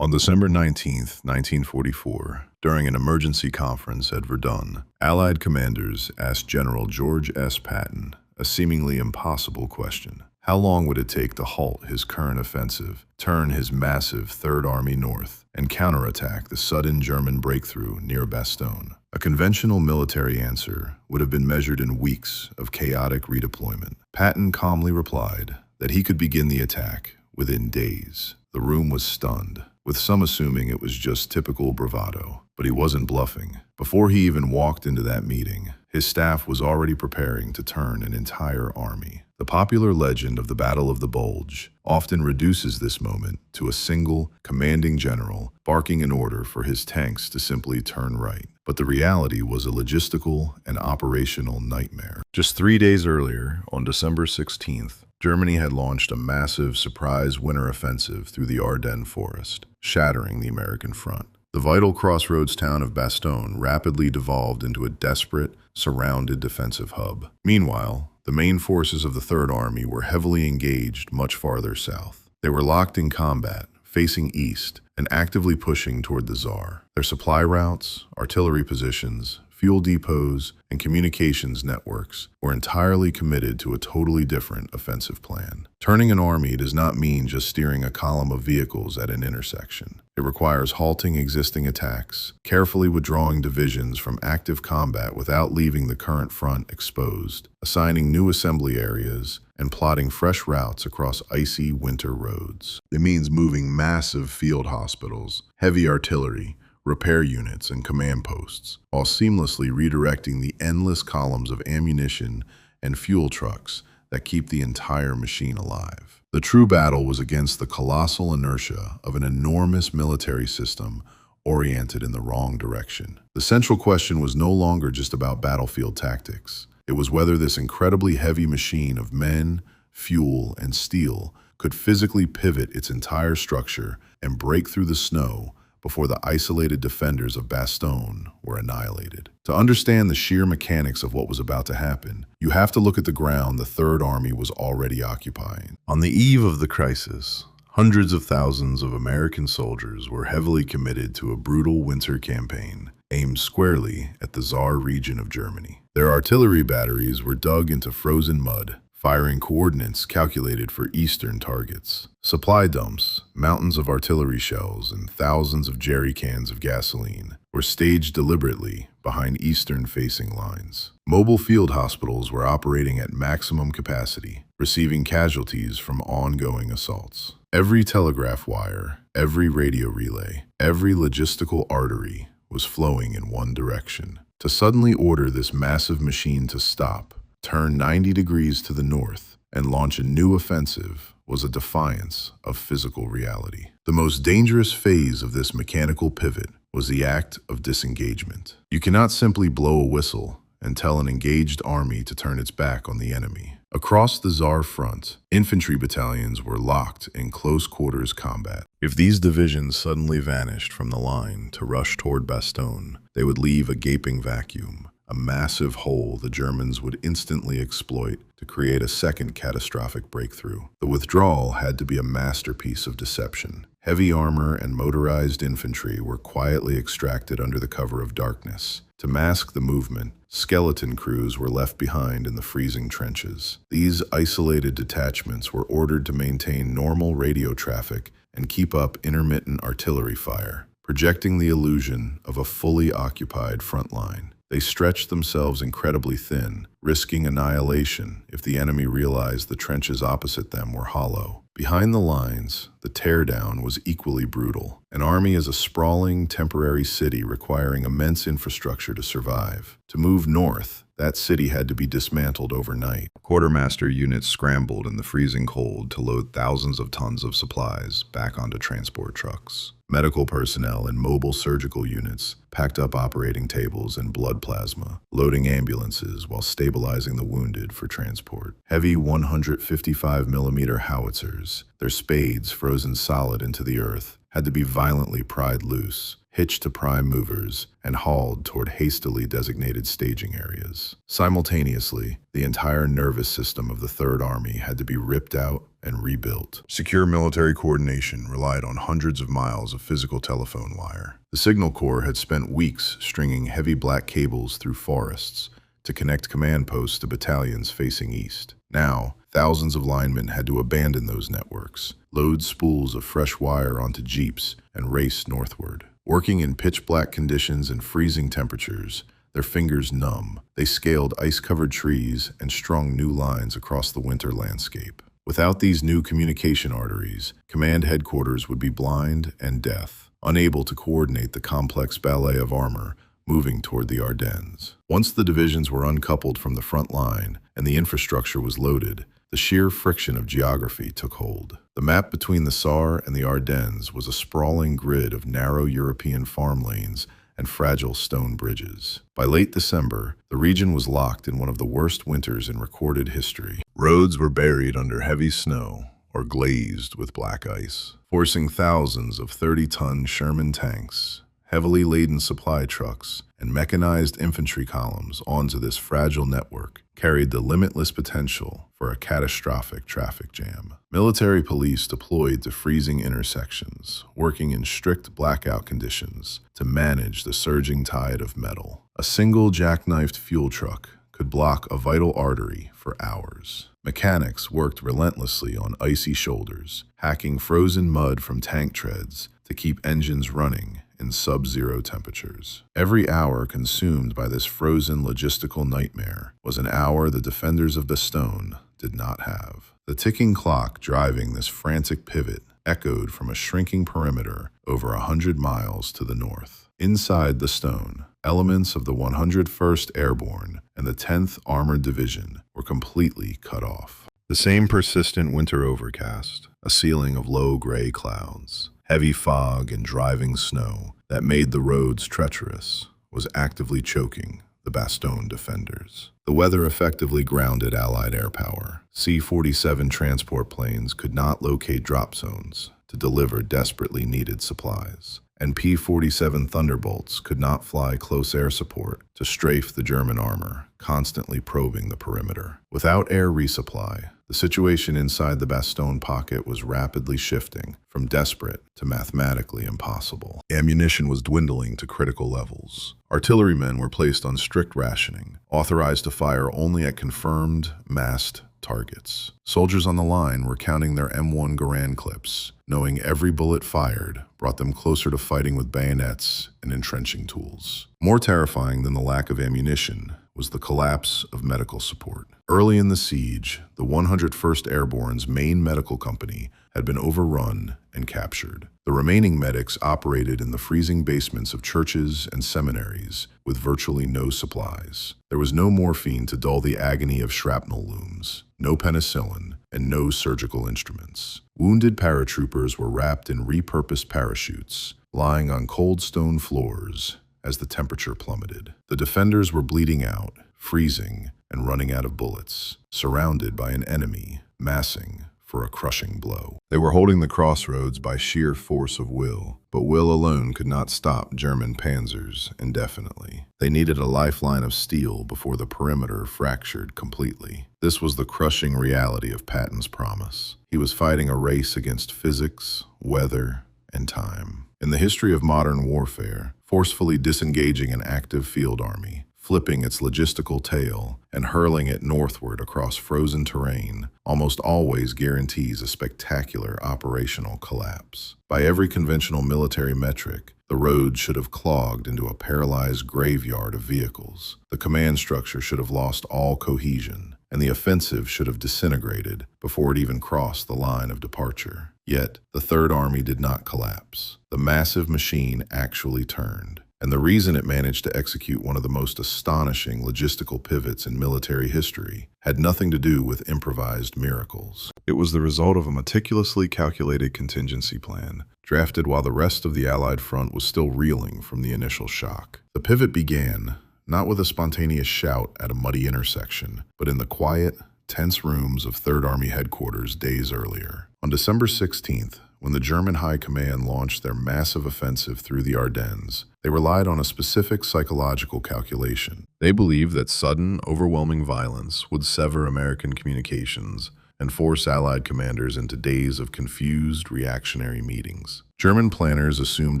On December 19th, 1944, during an emergency conference at Verdun, Allied commanders asked General George S. Patton a seemingly impossible question. How long would it take to halt his current offensive, turn his massive Third Army north, and counterattack the sudden German breakthrough near Bastogne? A conventional military answer would have been measured in weeks of chaotic redeployment. Patton calmly replied that he could begin the attack within days. The room was stunned, with some assuming it was just typical bravado. But he wasn't bluffing. Before he even walked into that meeting, his staff was already preparing to turn an entire army. The popular legend of the Battle of the Bulge often reduces this moment to a single, commanding general barking an order for his tanks to simply turn right. But the reality was a logistical and operational nightmare. Just 3 days earlier, on December 16th, Germany had launched a massive surprise winter offensive through the Ardennes forest, shattering the American front. The vital crossroads town of Bastogne rapidly devolved into a desperate, surrounded defensive hub. Meanwhile, the main forces of the Third Army were heavily engaged much farther south. They were locked in combat, facing east, and actively pushing toward the Saar. Their supply routes, artillery positions, fuel depots, and communications networks were entirely committed to a totally different offensive plan. Turning an army does not mean just steering a column of vehicles at an intersection. It requires halting existing attacks, carefully withdrawing divisions from active combat without leaving the current front exposed, assigning new assembly areas, and plotting fresh routes across icy winter roads. It means moving massive field hospitals, heavy artillery, repair units, and command posts, while seamlessly redirecting the endless columns of ammunition and fuel trucks that keep the entire machine alive. The true battle was against the colossal inertia of an enormous military system oriented in the wrong direction. The central question was no longer just about battlefield tactics. It was whether this incredibly heavy machine of men, fuel, and steel could physically pivot its entire structure and break through the snow before the isolated defenders of Bastogne were annihilated. To understand the sheer mechanics of what was about to happen, you have to look at the ground the Third Army was already occupying. On the eve of the crisis, hundreds of thousands of American soldiers were heavily committed to a brutal winter campaign aimed squarely at the Saar region of Germany. Their artillery batteries were dug into frozen mud, firing coordinates calculated for eastern targets. Supply dumps, mountains of artillery shells, and thousands of jerry cans of gasoline were staged deliberately behind eastern-facing lines. Mobile field hospitals were operating at maximum capacity, receiving casualties from ongoing assaults. Every telegraph wire, every radio relay, every logistical artery was flowing in one direction. To suddenly order this massive machine to stop, turn 90 degrees to the north, and launch a new offensive was a defiance of physical reality. The most dangerous phase of this mechanical pivot was the act of disengagement. You cannot simply blow a whistle and tell an engaged army to turn its back on the enemy. Across the Saar front, infantry battalions were locked in close-quarters combat. If these divisions suddenly vanished from the line to rush toward Bastogne, they would leave a gaping vacuum, a massive hole the Germans would instantly exploit to create a second catastrophic breakthrough. The withdrawal had to be a masterpiece of deception. Heavy armor and motorized infantry were quietly extracted under the cover of darkness. To mask the movement, skeleton crews were left behind in the freezing trenches. These isolated detachments were ordered to maintain normal radio traffic and keep up intermittent artillery fire, projecting the illusion of a fully occupied front line. They stretched themselves incredibly thin, risking annihilation if the enemy realized the trenches opposite them were hollow. Behind the lines, the teardown was equally brutal. An army is a sprawling, temporary city requiring immense infrastructure to survive. To move north, that city had to be dismantled overnight. Quartermaster units scrambled in the freezing cold to load thousands of tons of supplies back onto transport trucks. Medical personnel and mobile surgical units packed up operating tables and blood plasma, loading ambulances while stabilizing the wounded for transport. Heavy 155mm howitzers, their spades frozen solid into the earth, had to be violently pried loose, hitched to prime movers, and hauled toward hastily designated staging areas. Simultaneously, the entire nervous system of the Third Army had to be ripped out and rebuilt. Secure military coordination relied on hundreds of miles of physical telephone wire. The Signal Corps had spent weeks stringing heavy black cables through forests to connect command posts to battalions facing east. Now, thousands of linemen had to abandon those networks, load spools of fresh wire onto jeeps, and race northward. Working in pitch-black conditions and freezing temperatures, their fingers numb, they scaled ice-covered trees and strung new lines across the winter landscape. Without these new communication arteries, command headquarters would be blind and deaf, unable to coordinate the complex ballet of armor moving toward the Ardennes. Once the divisions were uncoupled from the front line and the infrastructure was loaded, the sheer friction of geography took hold. The map between the Saar and the Ardennes was a sprawling grid of narrow European farm lanes and fragile stone bridges. By late December, the region was locked in one of the worst winters in recorded history. Roads were buried under heavy snow or glazed with black ice, forcing thousands of 30-ton Sherman tanks, heavily laden supply trucks, and mechanized infantry columns onto this fragile network carried the limitless potential for a catastrophic traffic jam. Military police deployed to freezing intersections, working in strict blackout conditions to manage the surging tide of metal. A single jackknifed fuel truck could block a vital artery for hours. Mechanics worked relentlessly on icy shoulders, hacking frozen mud from tank treads to keep engines running in sub-zero temperatures. Every hour consumed by this frozen logistical nightmare was an hour the defenders of Bastogne did not have. The ticking clock driving this frantic pivot echoed from a shrinking perimeter over 100 miles to the north. Inside the stone, elements of the 101st Airborne and the 10th Armored Division were completely cut off. The same persistent winter overcast, a ceiling of low gray clouds, heavy fog and driving snow that made the roads treacherous, was actively choking the Bastogne defenders. The weather effectively grounded Allied air power. C-47 transport planes could not locate drop zones to deliver desperately needed supplies, and P-47 Thunderbolts could not fly close air support to strafe the German armor, constantly probing the perimeter. Without air resupply, the situation inside the Bastogne pocket was rapidly shifting from desperate to mathematically impossible. Ammunition was dwindling to critical levels. Artillerymen were placed on strict rationing, authorized to fire only at confirmed, massed targets. Soldiers on the line were counting their M1 Garand clips, knowing every bullet fired brought them closer to fighting with bayonets and entrenching tools. More terrifying than the lack of ammunition was the collapse of medical support. Early in the siege, the 101st Airborne's main medical company had been overrun and captured. The remaining medics operated in the freezing basements of churches and seminaries with virtually no supplies. There was no morphine to dull the agony of shrapnel wounds, no penicillin, and no surgical instruments. Wounded paratroopers were wrapped in repurposed parachutes, lying on cold stone floors as the temperature plummeted. The defenders were bleeding out, freezing, and running out of bullets, surrounded by an enemy massing for a crushing blow. They were holding the crossroads by sheer force of will, but will alone could not stop German panzers indefinitely. They needed a lifeline of steel before the perimeter fractured completely. This was the crushing reality of Patton's promise. He was fighting a race against physics, weather, and time. In the history of modern warfare, forcefully disengaging an active field army, flipping its logistical tail, and hurling it northward across frozen terrain almost always guarantees a spectacular operational collapse. By every conventional military metric, the road should have clogged into a paralyzed graveyard of vehicles. The command structure should have lost all cohesion, and the offensive should have disintegrated before it even crossed the line of departure. Yet, the Third Army did not collapse. The massive machine actually turned. And the reason it managed to execute one of the most astonishing logistical pivots in military history had nothing to do with improvised miracles. It was the result of a meticulously calculated contingency plan, drafted while the rest of the Allied front was still reeling from the initial shock. The pivot began, not with a spontaneous shout at a muddy intersection, but in the quiet, tense rooms of Third Army headquarters days earlier. On December 16th, when the German High Command launched their massive offensive through the Ardennes, they relied on a specific psychological calculation. They believed that sudden, overwhelming violence would sever American communications and force Allied commanders into days of confused, reactionary meetings. German planners assumed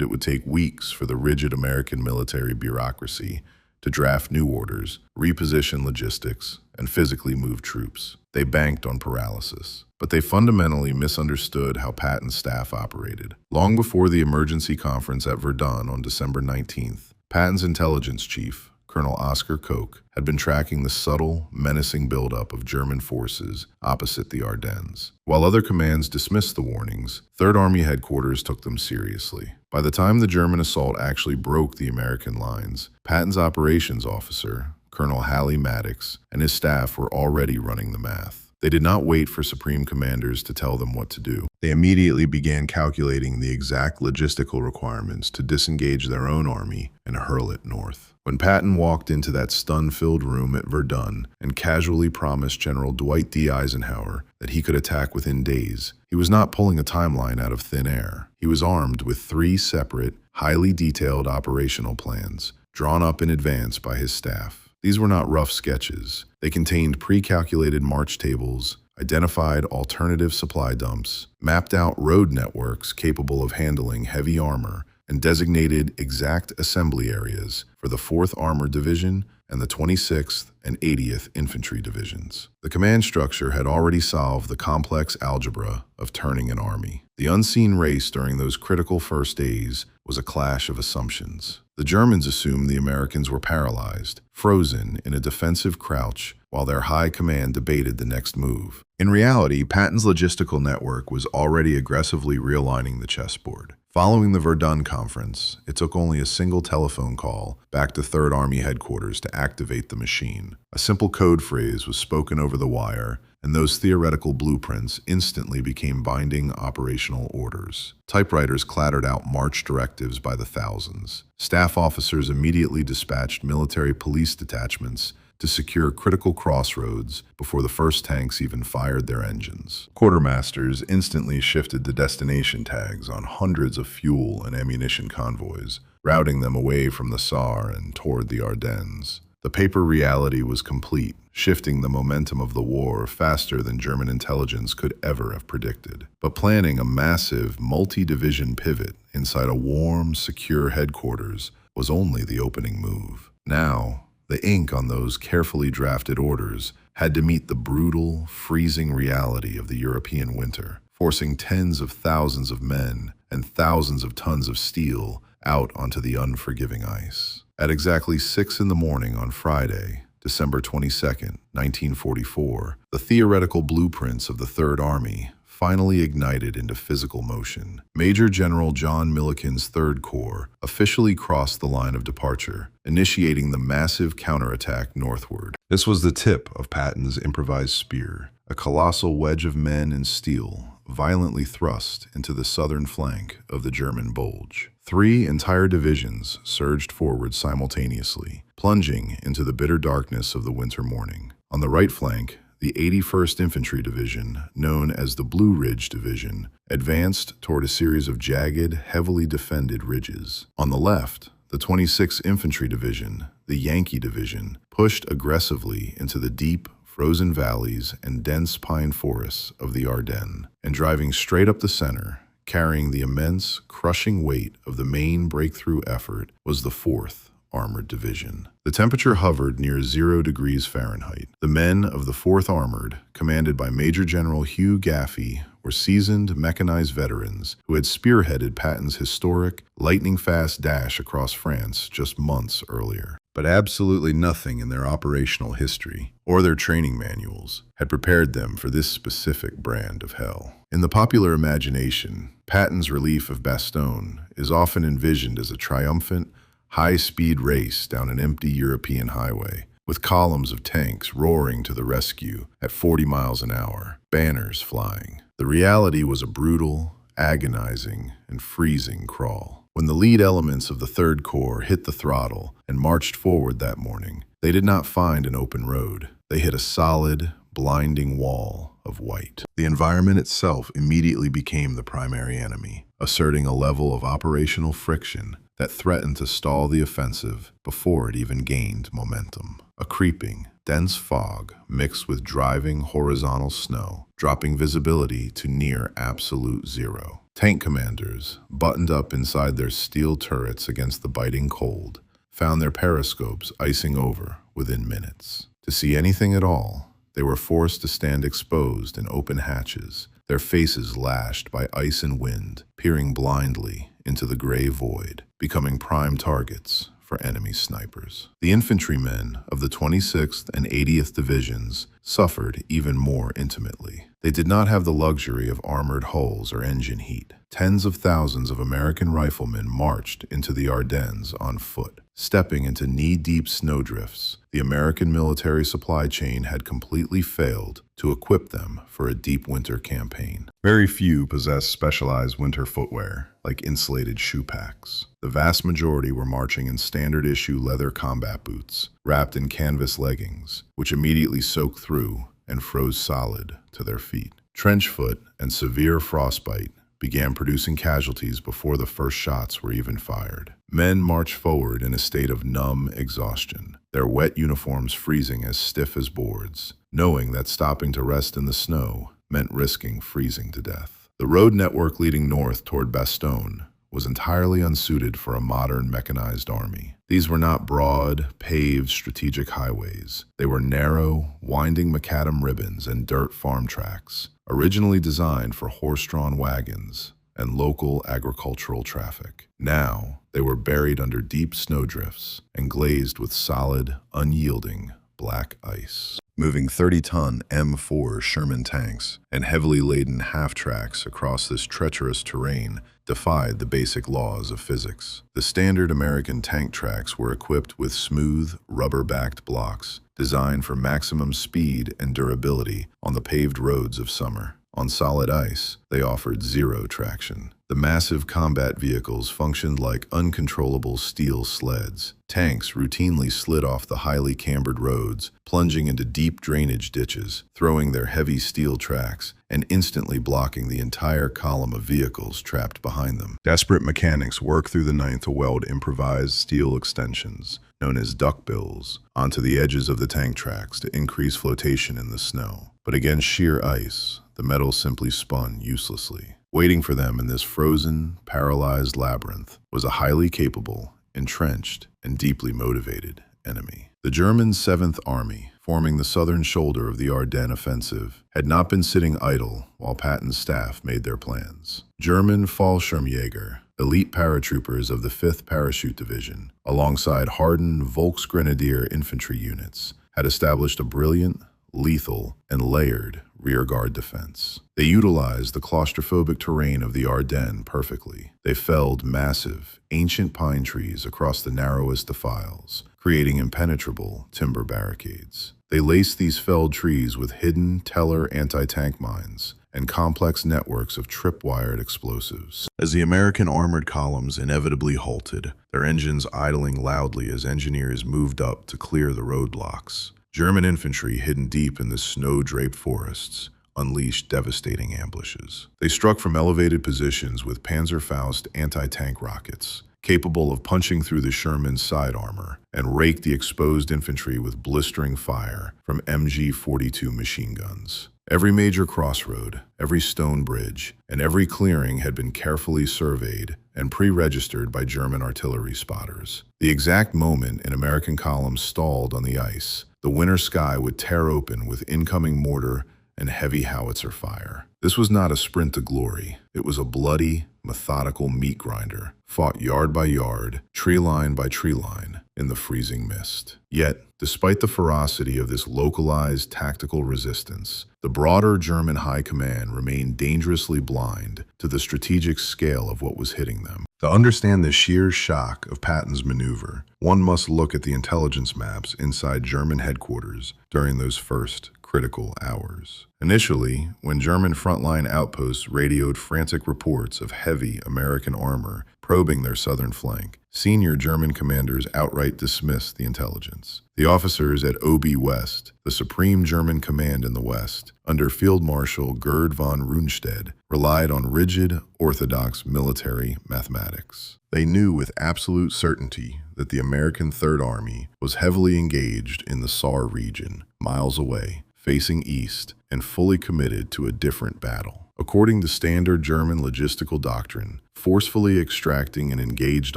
it would take weeks for the rigid American military bureaucracy to draft new orders, reposition logistics, and physically move troops. They banked on paralysis. But they fundamentally misunderstood how Patton's staff operated. Long before the emergency conference at Verdun on December 19th, Patton's intelligence chief, Colonel Oskar Koch, had been tracking the subtle, menacing buildup of German forces opposite the Ardennes. While other commands dismissed the warnings, Third Army headquarters took them seriously. By the time the German assault actually broke the American lines, Patton's operations officer, Colonel Halley Maddox, and his staff were already running the math. They did not wait for supreme commanders to tell them what to do. They immediately began calculating the exact logistical requirements to disengage their own army and hurl it north. When Patton walked into that stun-filled room at Verdun and casually promised General Dwight D. Eisenhower that he could attack within days, he was not pulling a timeline out of thin air. He was armed with 3 separate, highly detailed operational plans, drawn up in advance by his staff. These were not rough sketches. They contained pre-calculated march tables, identified alternative supply dumps, mapped out road networks capable of handling heavy armor, and designated exact assembly areas for the 4th Armored Division and the 26th and 80th Infantry Divisions. The command structure had already solved the complex algebra of turning an army. The unseen race during those critical first days was a clash of assumptions. The Germans assumed the Americans were paralyzed, frozen in a defensive crouch while their high command debated the next move. In reality, Patton's logistical network was already aggressively realigning the chessboard. Following the Verdun conference, it took only a single telephone call back to Third Army headquarters to activate the machine. A simple code phrase was spoken over the wire, and those theoretical blueprints instantly became binding operational orders. Typewriters clattered out march directives by the thousands. Staff officers immediately dispatched military police detachments to secure critical crossroads before the first tanks even fired their engines. Quartermasters instantly shifted the destination tags on hundreds of fuel and ammunition convoys, routing them away from the Saar and toward the Ardennes. The paper reality was complete, shifting the momentum of the war faster than German intelligence could ever have predicted. But planning a massive, multi-division pivot inside a warm, secure headquarters was only the opening move. Now, the ink on those carefully drafted orders had to meet the brutal, freezing reality of the European winter, forcing tens of thousands of men and thousands of tons of steel out onto the unforgiving ice. At exactly 6 in the morning on Friday, December 22nd, 1944, the theoretical blueprints of the Third Army finally ignited into physical motion. Major General John Milliken's Third Corps officially crossed the line of departure, initiating the massive counterattack northward. This was the tip of Patton's improvised spear, a colossal wedge of men and steel violently thrust into the southern flank of the German Bulge. 3 entire divisions surged forward simultaneously, plunging into the bitter darkness of the winter morning. On the right flank, the 81st Infantry Division, known as the Blue Ridge Division, advanced toward a series of jagged, heavily defended ridges. On the left, the 26th Infantry Division, the Yankee Division, pushed aggressively into the deep, frozen valleys and dense pine forests of the Ardennes, and driving straight up the center, carrying the immense, crushing weight of the main breakthrough effort, was the 4th Armored Division. The temperature hovered near 0 degrees Fahrenheit. The men of the 4th Armored, commanded by Major General Hugh Gaffey, were seasoned, mechanized veterans who had spearheaded Patton's historic, lightning-fast dash across France just months earlier. But absolutely nothing in their operational history or their training manuals had prepared them for this specific brand of hell. In the popular imagination, Patton's relief of Bastogne is often envisioned as a triumphant, high-speed race down an empty European highway, with columns of tanks roaring to the rescue at 40 miles an hour, banners flying. The reality was a brutal, agonizing, and freezing crawl. When the lead elements of the Third Corps hit the throttle and marched forward that morning, they did not find an open road. They hit a solid, blinding wall of white. The environment itself immediately became the primary enemy, asserting a level of operational friction that threatened to stall the offensive before it even gained momentum. A creeping, dense fog mixed with driving horizontal snow, dropping visibility to near absolute zero. Tank commanders, buttoned up inside their steel turrets against the biting cold, found their periscopes icing over within minutes. To see anything at all, they were forced to stand exposed in open hatches, their faces lashed by ice and wind, peering blindly into the gray void, becoming prime targets for enemy snipers. The infantrymen of the 26th and 80th Divisions suffered even more intimately. They did not have the luxury of armored hulls or engine heat. Tens of thousands of American riflemen marched into the Ardennes on foot. Stepping into knee-deep snowdrifts, the American military supply chain had completely failed to equip them for a deep winter campaign. Very few possessed specialized winter footwear, like insulated shoe packs. The vast majority were marching in standard-issue leather combat boots, wrapped in canvas leggings, which immediately soaked through and froze solid to their feet. Trench foot and severe frostbite began producing casualties before the first shots were even fired. Men marched forward in a state of numb exhaustion, their wet uniforms freezing as stiff as boards, knowing that stopping to rest in the snow meant risking freezing to death. The road network leading north toward Bastogne was entirely unsuited for a modern mechanized army. These were not broad, paved, strategic highways. They were narrow, winding macadam ribbons and dirt farm tracks, originally designed for horse-drawn wagons and local agricultural traffic. Now, they were buried under deep snowdrifts and glazed with solid, unyielding black ice. Moving 30-ton M4 Sherman tanks and heavily laden half-tracks across this treacherous terrain defied the basic laws of physics. The standard American tank tracks were equipped with smooth, rubber-backed blocks designed for maximum speed and durability on the paved roads of summer. On solid ice, they offered zero traction. The massive combat vehicles functioned like uncontrollable steel sleds. Tanks routinely slid off the highly cambered roads, plunging into deep drainage ditches, throwing their heavy steel tracks, and instantly blocking the entire column of vehicles trapped behind them. Desperate mechanics worked through the night to weld improvised steel extensions, known as duckbills, onto the edges of the tank tracks to increase flotation in the snow. But against sheer ice, the metal simply spun uselessly. Waiting for them in this frozen, paralyzed labyrinth was a highly capable, entrenched, and deeply motivated enemy. The German 7th Army, forming the southern shoulder of the Ardennes offensive, had not been sitting idle while Patton's staff made their plans. German Fallschirmjäger, elite paratroopers of the 5th Parachute Division, alongside hardened Volksgrenadier infantry units, had established a brilliant, lethal, and layered rearguard defense. They utilized the claustrophobic terrain of the Ardennes perfectly. They felled massive, ancient pine trees across the narrowest defiles, creating impenetrable timber barricades. They laced these felled trees with hidden Teller anti-tank mines and complex networks of tripwired explosives. As the American armored columns inevitably halted, their engines idling loudly as engineers moved up to clear the roadblocks, German infantry hidden deep in the snow-draped forests unleashed devastating ambushes. They struck from elevated positions with Panzerfaust anti-tank rockets, capable of punching through the Sherman's side armor, and raked the exposed infantry with blistering fire from MG-42 machine guns. Every major crossroad, every stone bridge, and every clearing had been carefully surveyed and pre-registered by German artillery spotters. The exact moment an American column stalled on the ice, the winter sky would tear open with incoming mortar and heavy howitzer fire. This was not a sprint to glory. It was a bloody, methodical meat grinder, fought yard by yard, tree line by tree line, in the freezing mist. Yet, despite the ferocity of this localized tactical resistance, the broader German high command remained dangerously blind to the strategic scale of what was hitting them. To understand the sheer shock of Patton's maneuver, one must look at the intelligence maps inside German headquarters during those first critical hours. Initially, when German frontline outposts radioed frantic reports of heavy American armor probing their southern flank, senior German commanders outright dismissed the intelligence. The officers at OB West, the supreme German command in the West, under Field Marshal Gerd von Rundstedt, relied on rigid, orthodox military mathematics. They knew with absolute certainty that the American Third Army was heavily engaged in the Saar region, miles away, facing east, and fully committed to a different battle. According to standard German logistical doctrine, forcefully extracting an engaged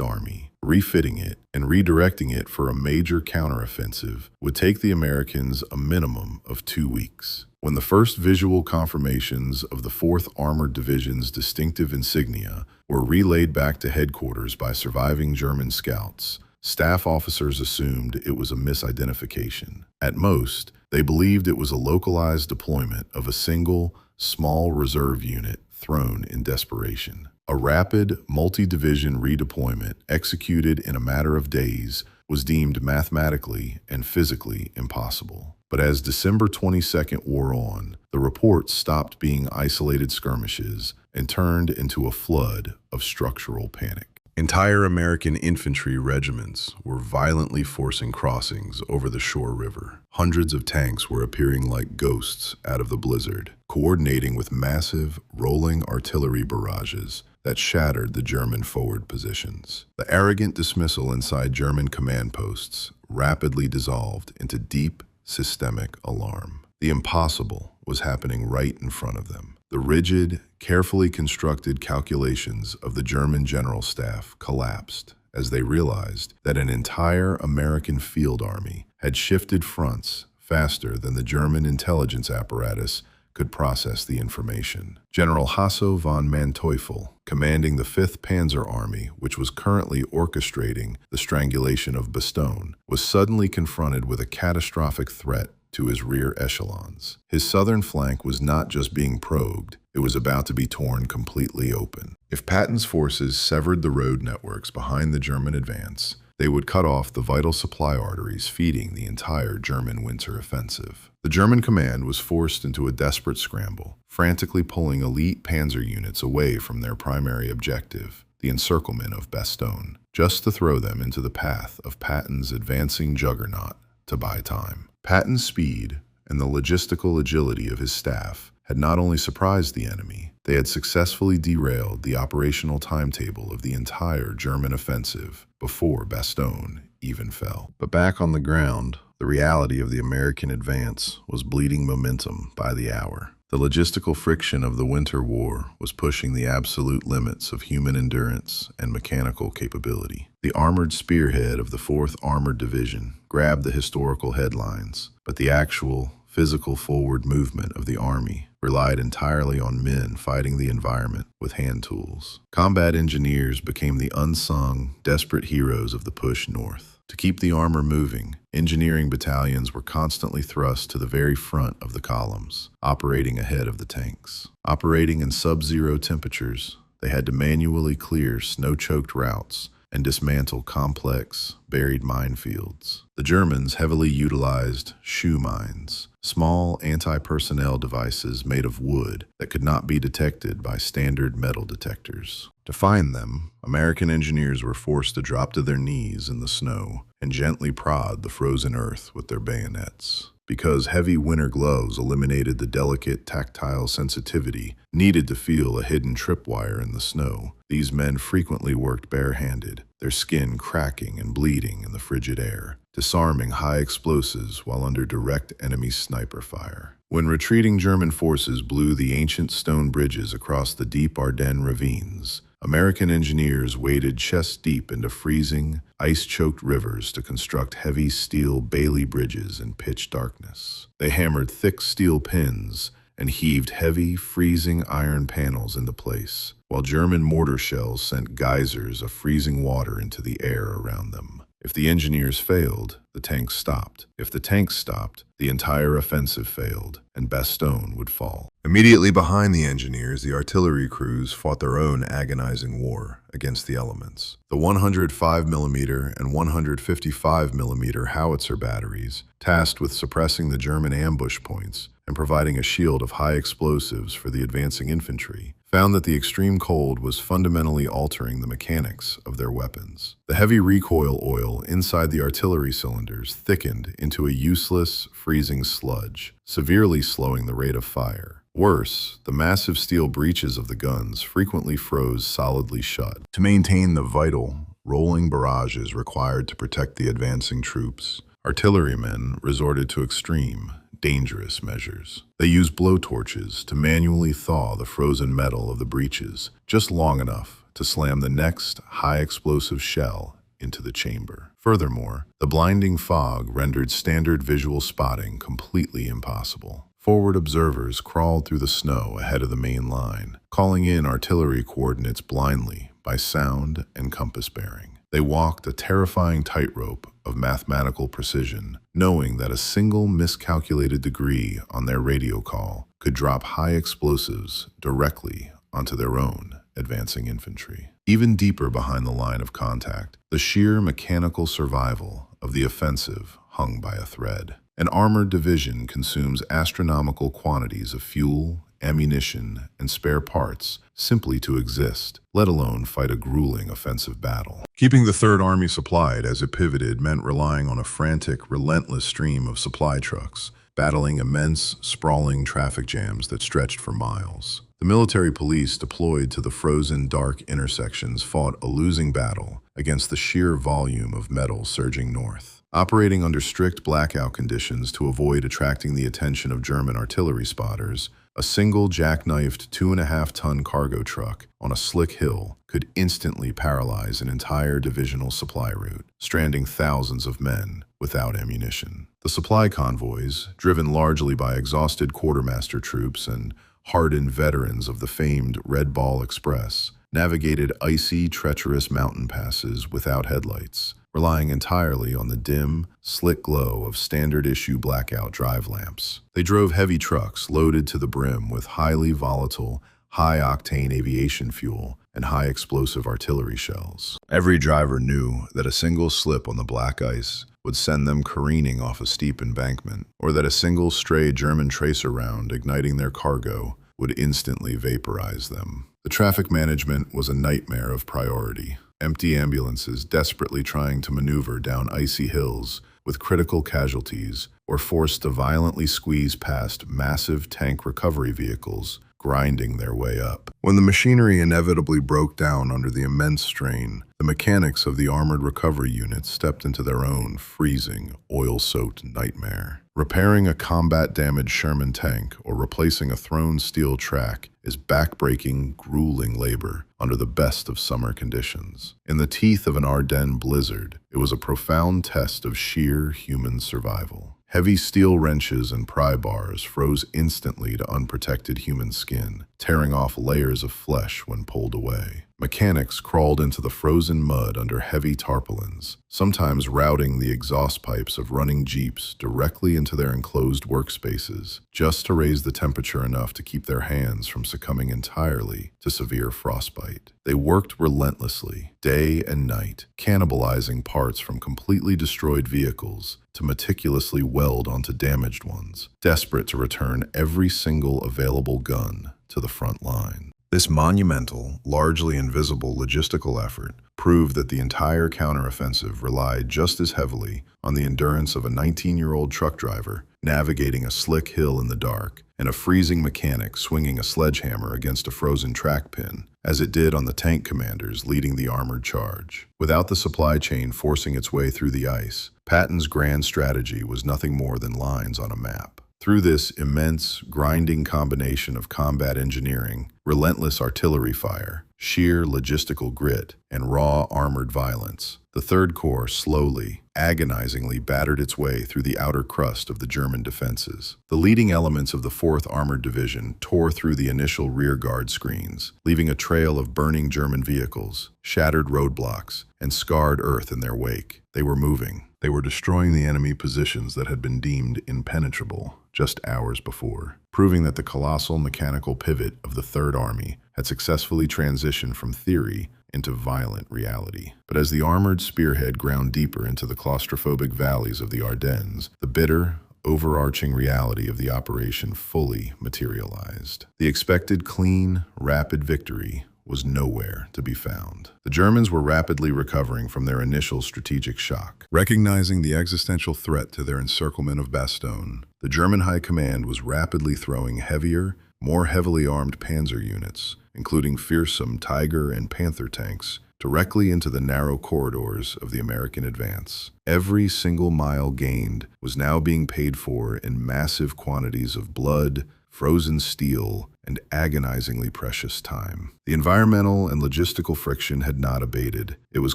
army, refitting it, and redirecting it for a major counteroffensive would take the Americans a minimum of 2 weeks. When the first visual confirmations of the 4th Armored Division's distinctive insignia were relayed back to headquarters by surviving German scouts, staff officers assumed it was a misidentification. At most, they believed it was a localized deployment of a single, small reserve unit thrown in desperation. A rapid, multi-division redeployment executed in a matter of days was deemed mathematically and physically impossible. But as December 22nd wore on, the reports stopped being isolated skirmishes and turned into a flood of structural panic. Entire American infantry regiments were violently forcing crossings over the Shore River. Hundreds of tanks were appearing like ghosts out of the blizzard, coordinating with massive, rolling artillery barrages that shattered the German forward positions. The arrogant dismissal inside German command posts rapidly dissolved into deep, systemic alarm. The impossible was happening right in front of them. The rigid, carefully constructed calculations of the German general staff collapsed as they realized that an entire American field army had shifted fronts faster than the German intelligence apparatus could process the information. General Hasso von Manteuffel, commanding the 5th Panzer Army, which was currently orchestrating the strangulation of Bastogne, was suddenly confronted with a catastrophic threat to his rear echelons. His southern flank was not just being probed, it was about to be torn completely open. If Patton's forces severed the road networks behind the German advance, they would cut off the vital supply arteries feeding the entire German winter offensive. The German command was forced into a desperate scramble, frantically pulling elite panzer units away from their primary objective, the encirclement of Bastogne, just to throw them into the path of Patton's advancing juggernaut to buy time. Patton's speed and the logistical agility of his staff had not only surprised the enemy, they had successfully derailed the operational timetable of the entire German offensive before Bastogne even fell. But back on the ground, the reality of the American advance was bleeding momentum by the hour. The logistical friction of the Winter War was pushing the absolute limits of human endurance and mechanical capability. The armored spearhead of the 4th Armored Division grabbed the historical headlines, but the actual, physical forward movement of the Army relied entirely on men fighting the environment with hand tools. Combat engineers became the unsung, desperate heroes of the push north. To keep the armor moving, engineering battalions were constantly thrust to the very front of the columns, operating ahead of the tanks. Operating in sub-zero temperatures, they had to manually clear snow-choked routes and dismantle complex, buried minefields. The Germans heavily utilized shoe mines, small anti-personnel devices made of wood that could not be detected by standard metal detectors. To find them, American engineers were forced to drop to their knees in the snow and gently prod the frozen earth with their bayonets. Because heavy winter gloves eliminated the delicate tactile sensitivity needed to feel a hidden tripwire in the snow, these men frequently worked barehanded, their skin cracking and bleeding in the frigid air, disarming high explosives while under direct enemy sniper fire. When retreating German forces blew the ancient stone bridges across the deep Ardennes ravines, American engineers waded chest-deep into freezing, ice-choked rivers to construct heavy steel Bailey bridges in pitch darkness. They hammered thick steel pins and heaved heavy, freezing iron panels into place, while German mortar shells sent geysers of freezing water into the air around them. If the engineers failed, the tanks stopped. If the tanks stopped, the entire offensive failed, and Bastogne would fall. Immediately behind the engineers, the artillery crews fought their own agonizing war against the elements. The 105mm and 155mm howitzer batteries, tasked with suppressing the German ambush points and providing a shield of high explosives for the advancing infantry, found that the extreme cold was fundamentally altering the mechanics of their weapons. The heavy recoil oil inside the artillery cylinders thickened into a useless, freezing sludge, severely slowing the rate of fire. Worse, the massive steel breeches of the guns frequently froze solidly shut. To maintain the vital, rolling barrages required to protect the advancing troops, artillerymen resorted to extreme, dangerous measures. They used blowtorches to manually thaw the frozen metal of the breeches just long enough to slam the next high-explosive shell into the chamber. Furthermore, the blinding fog rendered standard visual spotting completely impossible. Forward observers crawled through the snow ahead of the main line, calling in artillery coordinates blindly by sound and compass bearing. They walked a terrifying tightrope of mathematical precision, knowing that a single miscalculated degree on their radio call could drop high explosives directly onto their own advancing infantry. Even deeper behind the line of contact, the sheer mechanical survival of the offensive hung by a thread. An armored division consumes astronomical quantities of fuel, ammunition, and spare parts simply to exist, let alone fight a grueling offensive battle. Keeping the Third Army supplied as it pivoted meant relying on a frantic, relentless stream of supply trucks, battling immense, sprawling traffic jams that stretched for miles. The military police deployed to the frozen, dark intersections fought a losing battle against the sheer volume of metal surging north. Operating under strict blackout conditions to avoid attracting the attention of German artillery spotters, a single jackknifed 2.5-ton cargo truck on a slick hill could instantly paralyze an entire divisional supply route, stranding thousands of men without ammunition. The supply convoys, driven largely by exhausted quartermaster troops and hardened veterans of the famed Red Ball Express, navigated icy, treacherous mountain passes without headlights, relying entirely on the dim, slick glow of standard-issue blackout drive lamps. They drove heavy trucks loaded to the brim with highly volatile, high-octane aviation fuel and high-explosive artillery shells. Every driver knew that a single slip on the black ice would send them careening off a steep embankment, or that a single stray German tracer round igniting their cargo would instantly vaporize them. The traffic management was a nightmare of priority. Empty ambulances desperately trying to maneuver down icy hills with critical casualties, or forced to violently squeeze past massive tank recovery vehicles grinding their way up. When the machinery inevitably broke down under the immense strain, the mechanics of the armored recovery units stepped into their own freezing, oil-soaked nightmare. Repairing a combat-damaged Sherman tank or replacing a thrown steel track is back-breaking, grueling labor under the best of summer conditions. In the teeth of an Ardennes blizzard, it was a profound test of sheer human survival. Heavy steel wrenches and pry bars froze instantly to unprotected human skin, tearing off layers of flesh when pulled away. Mechanics crawled into the frozen mud under heavy tarpaulins, sometimes routing the exhaust pipes of running jeeps directly into their enclosed workspaces, just to raise the temperature enough to keep their hands from succumbing entirely to severe frostbite. They worked relentlessly, day and night, cannibalizing parts from completely destroyed vehicles to meticulously weld onto damaged ones, desperate to return every single available gun to the front line. This monumental, largely invisible logistical effort proved that the entire counteroffensive relied just as heavily on the endurance of a 19-year-old truck driver navigating a slick hill in the dark and a freezing mechanic swinging a sledgehammer against a frozen track pin as it did on the tank commanders leading the armored charge. Without the supply chain forcing its way through the ice, Patton's grand strategy was nothing more than lines on a map. Through this immense, grinding combination of combat engineering, relentless artillery fire, sheer logistical grit, and raw armored violence, the Third Corps slowly, agonizingly battered its way through the outer crust of the German defenses. The leading elements of the 4th Armored Division tore through the initial rearguard screens, leaving a trail of burning German vehicles, shattered roadblocks, and scarred earth in their wake. They were moving. They were destroying the enemy positions that had been deemed impenetrable just hours before, proving that the colossal mechanical pivot of the Third Army had successfully transitioned from theory into violent reality. But as the armored spearhead ground deeper into the claustrophobic valleys of the Ardennes, the bitter, overarching reality of the operation fully materialized. The expected clean, rapid victory was nowhere to be found. The Germans were rapidly recovering from their initial strategic shock. Recognizing the existential threat to their encirclement of Bastogne, the German High Command was rapidly throwing heavier, more heavily armed panzer units, including fearsome Tiger and Panther tanks, directly into the narrow corridors of the American advance. Every single mile gained was now being paid for in massive quantities of blood, frozen steel, and agonizingly precious time. The environmental and logistical friction had not abated. It was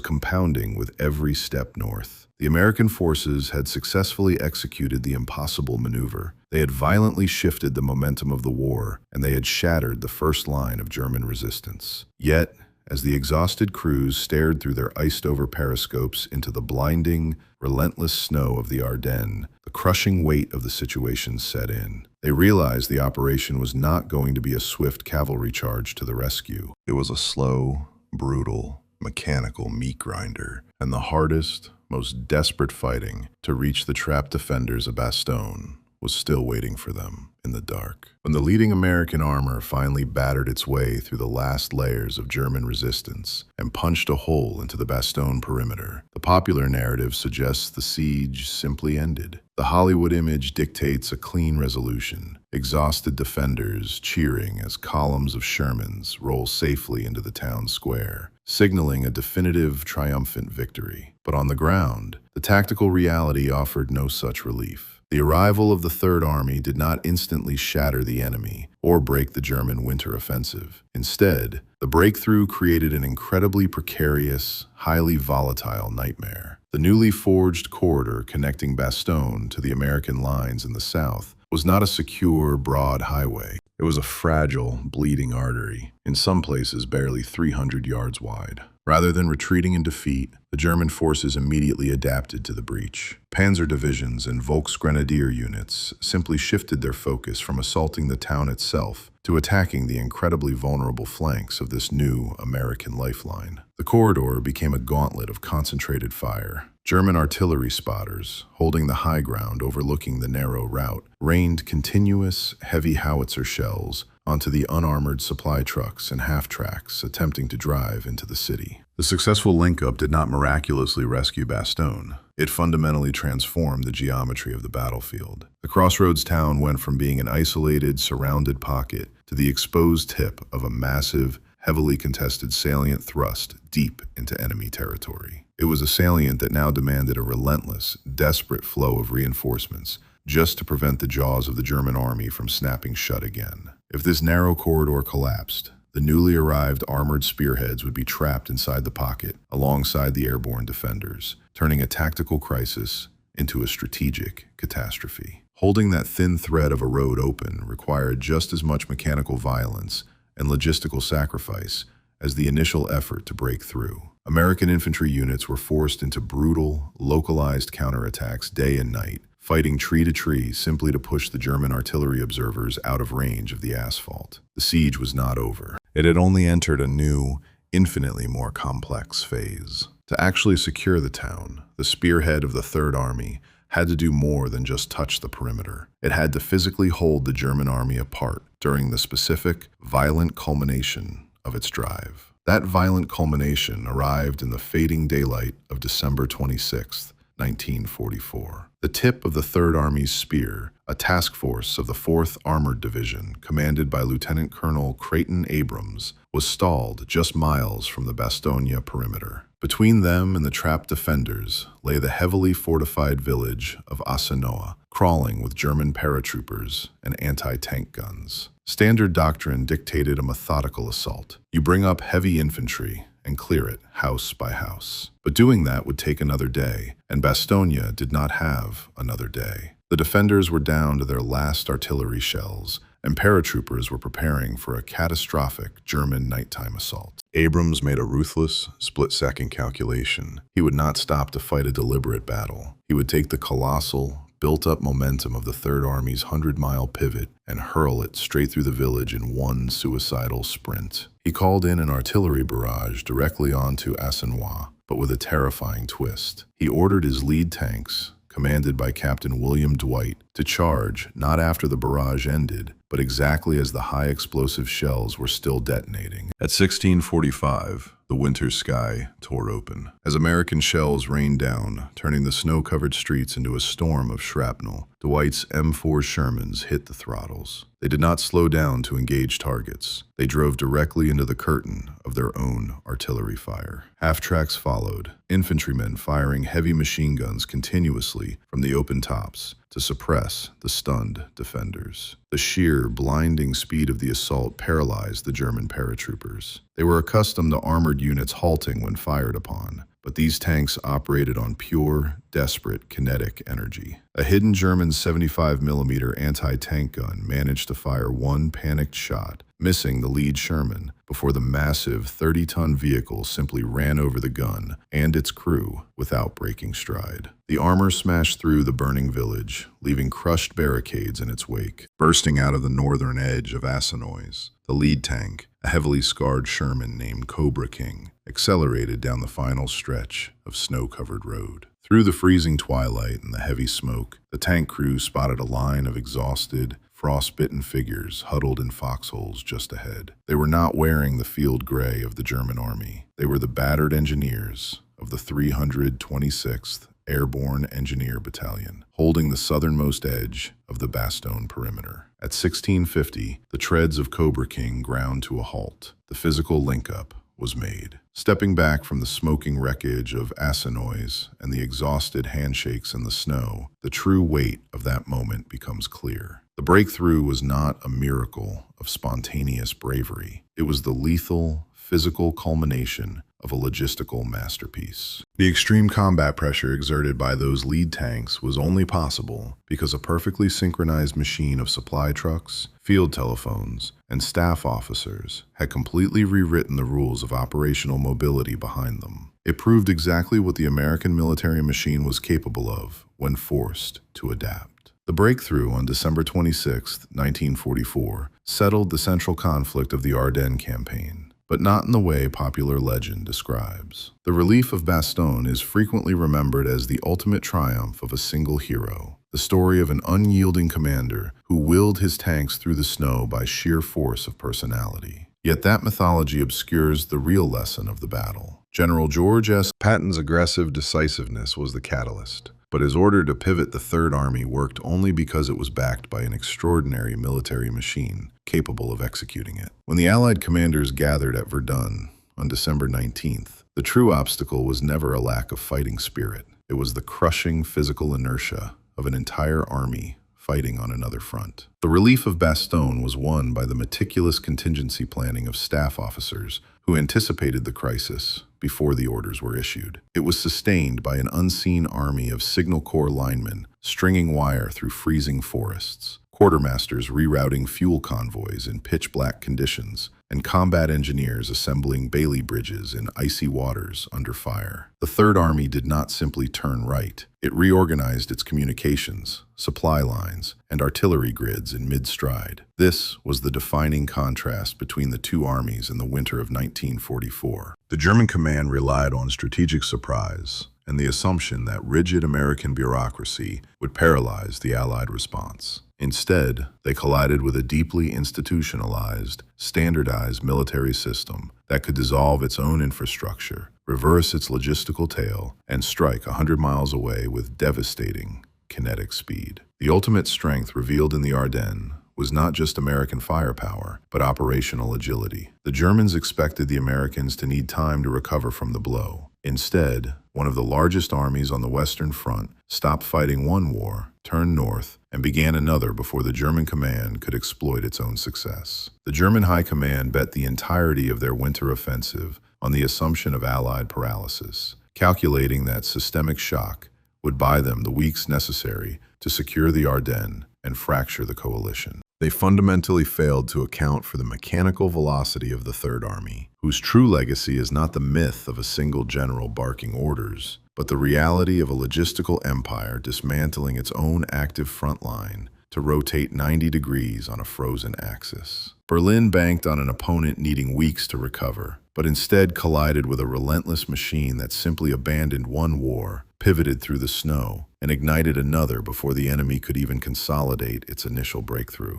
compounding with every step north. The American forces had successfully executed the impossible maneuver. They had violently shifted the momentum of the war, and they had shattered the first line of German resistance. Yet, as the exhausted crews stared through their iced-over periscopes into the blinding, relentless snow of the Ardennes, the crushing weight of the situation set in. They realized the operation was not going to be a swift cavalry charge to the rescue. It was a slow, brutal, mechanical meat grinder, and the hardest, most desperate fighting to reach the trapped defenders of Bastogne was still waiting for them in the dark. When the leading American armor finally battered its way through the last layers of German resistance and punched a hole into the Bastogne perimeter, the popular narrative suggests the siege simply ended. The Hollywood image dictates a clean resolution, exhausted defenders cheering as columns of Shermans roll safely into the town square, signaling a definitive, triumphant victory. But on the ground, the tactical reality offered no such relief. The arrival of the Third Army did not instantly shatter the enemy or break the German winter offensive. Instead, the breakthrough created an incredibly precarious, highly volatile nightmare. The newly forged corridor connecting Bastogne to the American lines in the south was not a secure, broad highway. It was a fragile, bleeding artery, in some places barely 300 yards wide. Rather than retreating in defeat, the German forces immediately adapted to the breach. Panzer divisions and Volksgrenadier units simply shifted their focus from assaulting the town itself to attacking the incredibly vulnerable flanks of this new American lifeline. The corridor became a gauntlet of concentrated fire. German artillery spotters, holding the high ground overlooking the narrow route, rained continuous, heavy howitzer shells onto the unarmored supply trucks and half-tracks attempting to drive into the city. The successful linkup did not miraculously rescue Bastogne. It fundamentally transformed the geometry of the battlefield. The crossroads town went from being an isolated, surrounded pocket to the exposed tip of a massive, heavily contested salient thrust deep into enemy territory. It was a salient that now demanded a relentless, desperate flow of reinforcements just to prevent the jaws of the German army from snapping shut again. If this narrow corridor collapsed, the newly arrived armored spearheads would be trapped inside the pocket alongside the airborne defenders, turning a tactical crisis into a strategic catastrophe. Holding that thin thread of a road open required just as much mechanical violence and logistical sacrifice as the initial effort to break through. American infantry units were forced into brutal, localized counterattacks day and night, fighting tree to tree simply to push the German artillery observers out of range of the asphalt. The siege was not over. It had only entered a new, infinitely more complex phase. To actually secure the town, the spearhead of the Third Army had to do more than just touch the perimeter. It had to physically hold the German army apart during the specific, violent culmination of its drive. That violent culmination arrived in the fading daylight of December 26th, 1944. The tip of the Third Army's spear, a task force of the 4th Armored Division, commanded by Lieutenant Colonel Creighton Abrams, was stalled just miles from the Bastogne perimeter. Between them and the trapped defenders lay the heavily fortified village of Assenois, crawling with German paratroopers and anti-tank guns. Standard doctrine dictated a methodical assault. You bring up heavy infantry and clear it house by house. But doing that would take another day, and Bastogne did not have another day. The defenders were down to their last artillery shells, and paratroopers were preparing for a catastrophic German nighttime assault. Abrams made a ruthless, split-second calculation. He would not stop to fight a deliberate battle. He would take the colossal, built-up momentum of the Third Army's 100-mile pivot and hurl it straight through the village in one suicidal sprint. He called in an artillery barrage directly onto Assenois, but with a terrifying twist. He ordered his lead tanks, commanded by Captain William Dwight, to charge not after the barrage ended, but exactly as the high-explosive shells were still detonating. At 16:45, the winter sky tore open. As American shells rained down, turning the snow-covered streets into a storm of shrapnel, Dwight's M4 Shermans hit the throttles. They did not slow down to engage targets. They drove directly into the curtain of their own artillery fire. Half-tracks followed, infantrymen firing heavy machine guns continuously from the open tops to suppress the stunned defenders. The sheer, blinding speed of the assault paralyzed the German paratroopers. They were accustomed to armored units halting when fired upon, but these tanks operated on pure, desperate kinetic energy. A hidden German 75mm anti-tank gun managed to fire one panicked shot, missing the lead Sherman, before the massive 30-ton vehicle simply ran over the gun and its crew without breaking stride. The armor smashed through the burning village, leaving crushed barricades in its wake. Bursting out of the northern edge of Assenois, the lead tank, a heavily scarred Sherman named Cobra King, accelerated down the final stretch of snow-covered road. Through the freezing twilight and the heavy smoke, the tank crew spotted a line of exhausted, frost-bitten figures huddled in foxholes just ahead. They were not wearing the field gray of the German army. They were the battered engineers of the 326th Airborne Engineer Battalion, holding the southernmost edge of the Bastogne perimeter. At 16:50, the treads of Cobra King ground to a halt. The physical linkup was made. Stepping back from the smoking wreckage of Assenois and the exhausted handshakes in the snow, the true weight of that moment becomes clear. The breakthrough was not a miracle of spontaneous bravery. It was the lethal, physical culmination of a logistical masterpiece. The extreme combat pressure exerted by those lead tanks was only possible because a perfectly synchronized machine of supply trucks, field telephones, and staff officers had completely rewritten the rules of operational mobility behind them. It proved exactly what the American military machine was capable of when forced to adapt. The breakthrough on December 26, 1944, settled the central conflict of the Ardennes campaign, but not in the way popular legend describes. The relief of Bastogne is frequently remembered as the ultimate triumph of a single hero, the story of an unyielding commander who willed his tanks through the snow by sheer force of personality. Yet that mythology obscures the real lesson of the battle. General George S. Patton's aggressive decisiveness was the catalyst, but his order to pivot the Third Army worked only because it was backed by an extraordinary military machine capable of executing it. When the Allied commanders gathered at Verdun on December 19th, the true obstacle was never a lack of fighting spirit. It was the crushing physical inertia of an entire army fighting on another front. The relief of Bastogne was won by the meticulous contingency planning of staff officers who anticipated the crisis before the orders were issued. It was sustained by an unseen army of Signal Corps linemen stringing wire through freezing forests, quartermasters rerouting fuel convoys in pitch-black conditions, and combat engineers assembling Bailey bridges in icy waters under fire. The Third Army did not simply turn right. It reorganized its communications, supply lines, and artillery grids in mid-stride. This was the defining contrast between the two armies in the winter of 1944. The German command relied on strategic surprise and the assumption that rigid American bureaucracy would paralyze the Allied response. Instead, they collided with a deeply institutionalized, standardized military system that could dissolve its own infrastructure, reverse its logistical tail, and strike 100 miles away with devastating kinetic speed. The ultimate strength revealed in the Ardennes was not just American firepower, but operational agility. The Germans expected the Americans to need time to recover from the blow. Instead, one of the largest armies on the Western Front stopped fighting one war, turned north, and began another before the German command could exploit its own success. The German High Command bet the entirety of their winter offensive on the assumption of Allied paralysis, calculating that systemic shock would buy them the weeks necessary to secure the Ardennes and fracture the coalition. They fundamentally failed to account for the mechanical velocity of the Third Army, whose true legacy is not the myth of a single general barking orders, but the reality of a logistical empire dismantling its own active front line to rotate 90 degrees on a frozen axis. Berlin banked on an opponent needing weeks to recover, but instead collided with a relentless machine that simply abandoned one war, pivoted through the snow, and ignited another before the enemy could even consolidate its initial breakthrough.